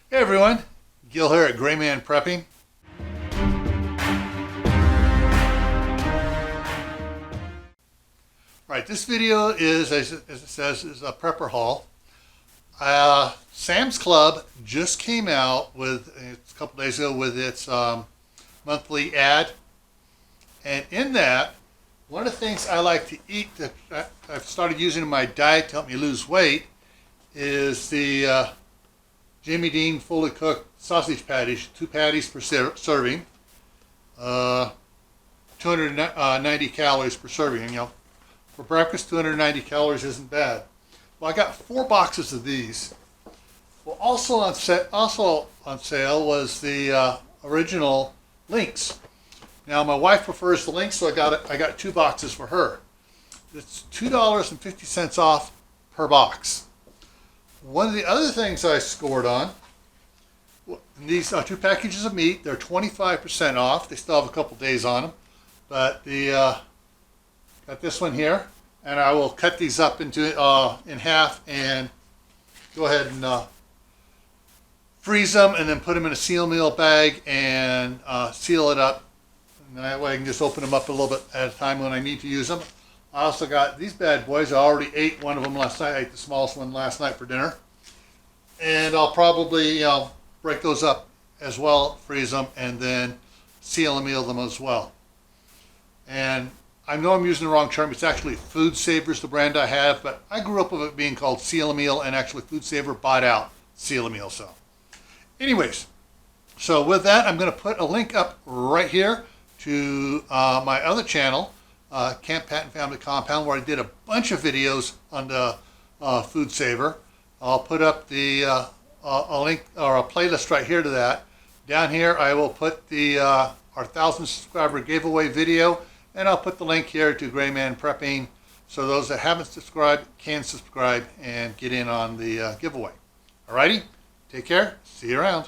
Hey everyone, Gil here at GrayManPrepping. Right, this video is, as it says, is a prepper haul. Sam's Club just came out with, a couple days ago, with its monthly ad. And in that, one of the things I like to eat that I've started using in my diet to help me lose weight is the Jimmy Dean fully cooked sausage patties, 2 patties per serving, 290 calories per serving. And, for breakfast, 290 calories isn't bad. Well, I got 4 boxes of these. Well, also on sale was the original links. Now, my wife prefers the links, so I got 2 boxes for her. It's $2.50 off per box. One of the other things I scored on, these 2 packages of meat, they're 25% off. They still have a couple days on them, but got this one here, and I will cut these up into in half and go ahead and freeze them, and then put them in a seal meal bag and seal it up. And that way I can just open them up a little bit at a time when I need to use them. I also got these bad boys. I already ate one of them last night. I ate the smallest one last night for dinner. And I'll probably break those up as well, freeze them, and then seal and meal them as well. And I know I'm using the wrong term. It's actually Food Saver's the brand I have, but I grew up with it being called Seal a Meal, and actually Food Saver bought out Seal a Meal. So anyways, so with that, I'm going to put a link up right here to my other channel, Camp Pat and Family Compound, where I did a bunch of videos on the Food Saver. I'll put up the a link or a playlist right here to that. Down here, I will put the our 1,000 subscriber giveaway video, and I'll put the link here to GrayManPrepping, so those that haven't subscribed can subscribe and get in on the giveaway. Alrighty, take care. See you around.